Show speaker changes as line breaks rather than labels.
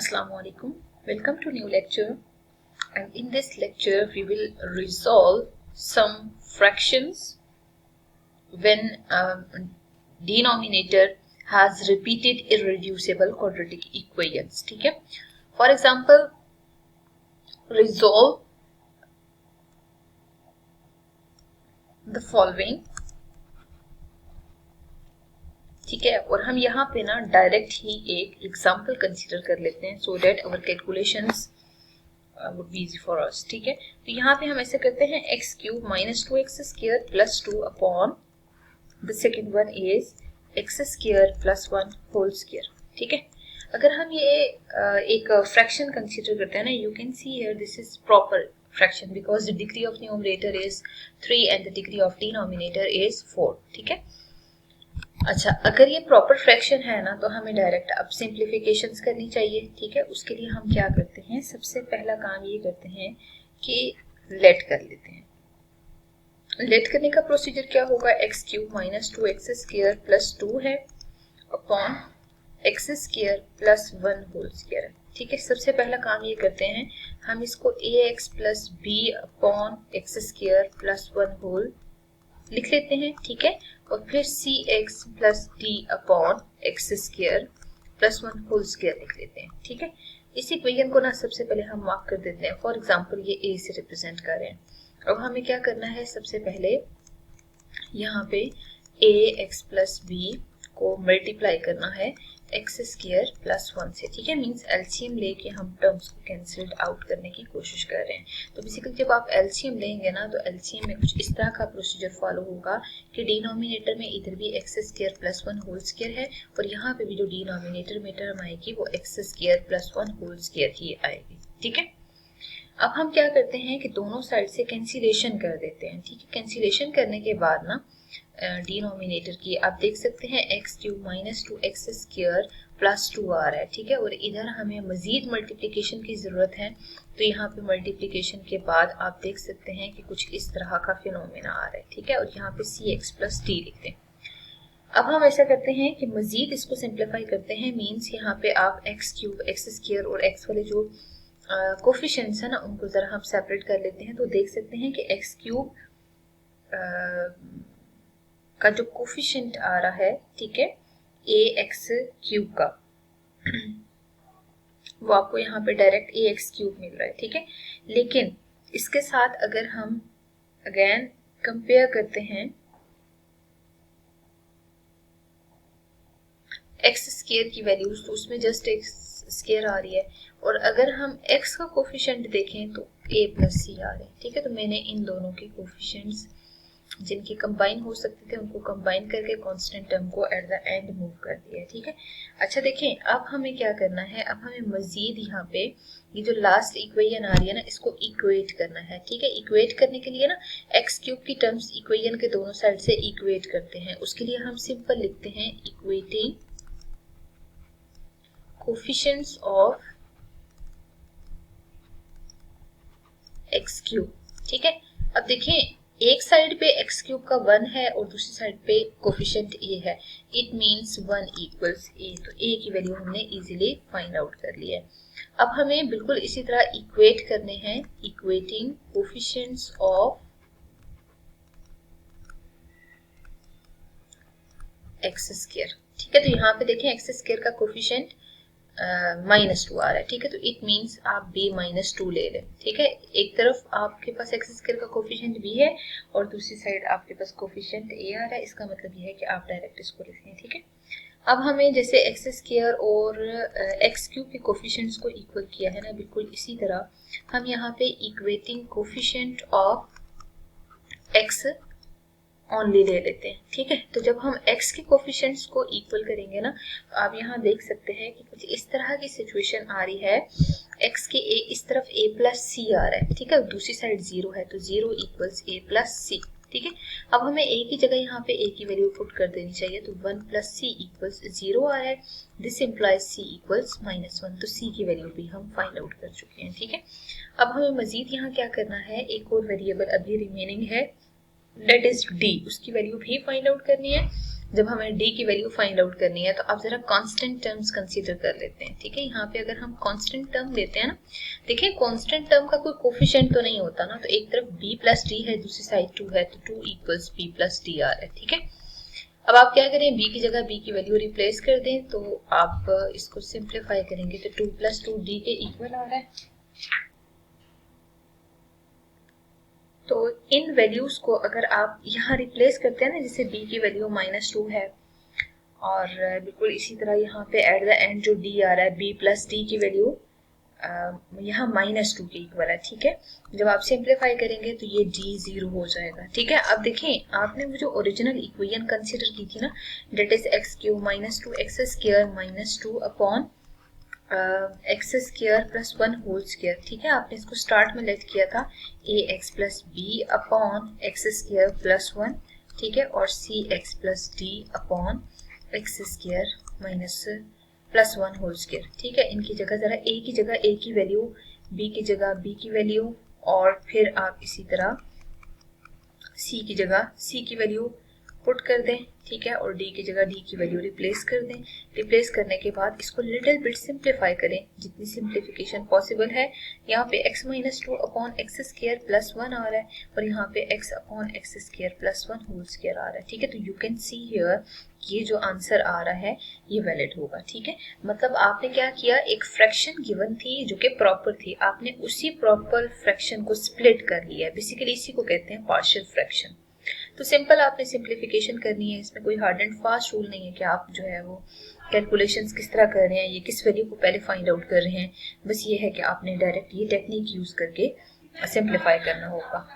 Assalamu alaikum. Welcome to new lecture, and in this lecture we will resolve some fractions when denominator has repeated irreducible quadratic equations. ठीक है? For example, resolve the following. ठीक है, और हम यहाँ पे ना डायरेक्ट ही एक एग्जाम्पल कंसीडर कर लेते हैं so that our calculations would be easy for us. ठीक है, तो यहाँ पे हम ऐसे करते हैं x cube minus 2x square plus 2 upon the second one is x square plus 1 whole square. ठीक है, अगर हम ये एक फ्रैक्शन कंसीडर करते हैं ना, you can see here this is proper fraction because the degree of numerator is 3 and the degree of denominator is 4. ठीक है, अच्छा, अगर ये प्रॉपर फ्रैक्शन है ना तो हमें डायरेक्ट अब सिंप्लीफिकेशंस करनी चाहिए. ठीक है, उसके लिए हम क्या करते हैं, सबसे पहला काम ये करते हैं कि लेट कर लेते हैं. लेट करने का प्रोसीजर क्या होगा, X cube minus 2x square plus 2 है upon x square plus 1 whole square है. ठीक है, सबसे पहला काम ये करते हैं, हम इसको ax plus b upon x square plus 1 whole लिख लेते हैं. ठीक है, और फिर c x plus D upon x square plus 1 whole square लिख लेते हैं. ठीक है, इस इक्वेशन को ना सबसे पहले हम मार्क कर देते हैं. फॉर एग्जांपल ये ए से रिप्रेजेंट कर रहे हैं. अब हमें क्या करना है, सबसे पहले यहाँ पे ए एक्स प्लस बी को मल्टीप्लाई करना है एक्स स्क्वायर प्लस 1 से. ठीक है, मीन्स एलसीएम लेके हम टर्म्स को कैंसिल आउट करने की कोशिश कर रहे हैं. तो बेसिकली जब आप एलसीएम लेंगे ना तो एलसीएम में कुछ इस तरह का प्रोसीजर फॉलो होगा कि डिनोमिनेटर में इधर भी X square plus 1 whole square है और यहाँ पे भी जो डिनोमिनेटर में टर्म आएगी वो x square plus 1 whole square ही आएगी. ठीक है, अब हम क्या करते हैं कि दोनों साइड से कैंसिलेशन कर देते हैं. ठीक है, कैंसिलेशन करने के बाद ना डिनोमिनेटर की आप देख सकते हैं x cube minus 2x square plus 2 आ रहा है. ठीक है, और इधर हमें मजीद मल्टीप्लिकेशन की जरूरत है. तो यहाँ पे मल्टीप्लिकेशन के बाद आप देख सकते हैं कि कुछ इस तरह का फिनोमेना आ रहा है. ठीक है, और यहाँ पे सी एक्स प्लस डी लिखते हैं. अब हम ऐसा करते हैं कि मजीद इसको सिंप्लीफाई करते हैं. मीन्स यहाँ पे आप एक्स क्यूब एक्स स्क्वायर और एक्स वाले जो कोफिशिएंट्स है ना उनको जरा हम सेपरेट कर लेते हैं. तो देख सकते हैं कि एक्स क्यूब का जो कोफिशिएंट आ रहा है, ठीक है, ए एक्स क्यूब का, वो आपको यहाँ पे डायरेक्ट ए एक्स क्यूब मिल रहा है. ठीक है, लेकिन इसके साथ अगर हम अगेन कंपेयर करते हैं एक्स स्क्वायर की वैल्यूज तो उसमें जस्ट एक्स स्क्वायर आ रही है, और अगर हम एक्स का कोफिशिएंट देखें तो ए प्लस सी आ रहे हैं. ठीक है, तो मैंने इन दोनों के कोफिशिएंट्स जिनके कंबाइन हो सकते थे उनको कंबाइन करके कांस्टेंट टर्म को एट द एंड मूव कर दिया. ठीक है, अच्छा देखें, अब हमें क्या करना है, अब हमें मजीद यहाँ पे ये जो लास्ट इक्वेशन आ रही है ना इसको इक्वेट करना है. ठीक है, इक्वेट करने के लिए ना एक्स क्यूब की टर्म्स इक्वेशन के दोनों साइड से इक्वेट करते हैं. उसके लिए हम सिंपल लिखते हैं equating coefficients of x cube. ठीक है, अब देखें एक साइड पे एक्स क्यूब का 1 है और दूसरी साइड पे कोफिशिएंट ए है. It means 1 equals a. तो ए की वैल्यू हमने इजीली फाइंड आउट कर ली है. अब हमें बिल्कुल इसी तरह इक्वेट करने हैं equating coefficients of x square. ठीक है, तो यहाँ पे देखें एक्स स्क्वायर का कोफिशिएंट -2 आ रहा है. ठीक है, तो इट मींस आप b -2 ले लें. ठीक है, एक तरफ आपके पास एक्स स्क्वायर का कोफिशिएंट b है और दूसरी साइड आपके पास कोफिशिएंट a आ रहा है. इसका मतलब ये है कि आप डायरेक्ट इसको लिख लें. ठीक है, अब हमें जैसे एक्स स्क्वायर और एक्स क्यूब के कोफिशिएंट्स को इक्वल किया है ना, बिल्कुल इसी तरह हम यहाँ पे equating coefficient of x only ले लेते हैं. ठीक है, तो जब हम x के कोफिशिएंट्स को इक्वल करेंगे ना तो आप यहाँ देख सकते हैं कि कुछ इस तरह की सिचुएशन आ रही है. x के इस तरफ a प्लस सी आ रहा है. ठीक है, दूसरी साइड 0 है तो 0 इक्वल्स a प्लस सी. ठीक है, अब हमें a की जगह यहाँ पे a की वैल्यू पुट कर देनी चाहिए. तो 1 प्लस सी इक्वल्स 0 आ रहा है. This implies c equals -1. तो c की वैल्यू भी हम फाइंड आउट कर चुके हैं. ठीक है, अब हमें मजीद यहाँ क्या करना है, एक और वेरिएबल अभी रिमेनिंग है, डेट इज d. उसकी वैल्यू भी फाइंड आउट करनी है. जब हमें d की वैल्यू फाइंड आउट करनी है तो आप जरा कांस्टेंट टर्म्स कंसीडर कर लेते हैं, ठीक है। यहाँ पे अगर हम कांस्टेंट टर्म लेते हैं ना, देखिए कांस्टेंट टर्म का कोई कोफिशिएंट तो नहीं होता ना, तो एक तरफ b प्लस डी है, दूसरी साइड 2 है, तो 2 इक्वल्स b प्लस डी आ रहा है, ठीक है। अब आप क्या करें, b की जगह b की वैल्यू रिप्लेस कर दें, तो आप इसको सिंप्लीफाई करेंगे तो 2 प्लस 2 d के इक्वल आ रहा है। तो इन वैल्यूज को अगर आप यहाँ रिप्लेस करते हैं ना, जैसे b की वैल्यू -2 है, और बिल्कुल इसी तरह यहाँ पे एट द एंड जो d आ रहा है b प्लस डी की वैल्यू यहाँ -2 के इक्वल है, ठीक है। जब आप सिंप्लीफाई करेंगे तो ये d 0 हो जाएगा, ठीक है। अब देखें, आपने वो जो ओरिजिनल इक्वेशन कंसीडर की थी ना, that is x cube -2 x square -2 upon x square plus 1 whole square, ठीक है। आपने इसको स्टार्ट में लेट किया था ax plus B upon x square plus 1, ठीक है, और cx plus D upon x square minus plus 1 whole square, ठीक है। इनकी जगह जरा a की जगह a की वैल्यू, b की जगह b की वैल्यू, और फिर आप इसी तरह c की जगह c की वैल्यू पुट कर दें, ठीक है, और d की जगह d की वैल्यू रिप्लेस कर दें। रिप्लेस करने के बाद इसको लिटिल बिट सिंप्लीफाई करें, जितनी सिंप्लीफिकेशन पॉसिबल है। यहाँ पे x -2 upon x square plus 1 आ रहा है, और यहाँ पे x upon x square plus 1 whole square आ रहा है, ठीक है। तो यू कैन सी हियर ये जो आंसर आ रहा है ये वैलिड होगा, ठीक है। मतलब आपने क्या किया, एक फ्रैक्शन गिवन थी जो कि प्रॉपर थी, आपने उसी प्रॉपर फ्रैक्शन को स्प्लिट कर लिया है, बेसिकली इसी को कहते हैं पार्शियल फ्रैक्शन। तो सिंपल आपने सिंप्लीफिकेशन करनी है, इसमें कोई हार्ड एंड फास्ट रूल नहीं है कि आप जो है वो कैलकुलेशंस किस तरह कर रहे हैं, ये किस वैल्यू को पहले फाइंड आउट कर रहे हैं। बस ये है कि आपने डायरेक्ट ये टेक्निक यूज करके सिंप्लीफाई करना होगा।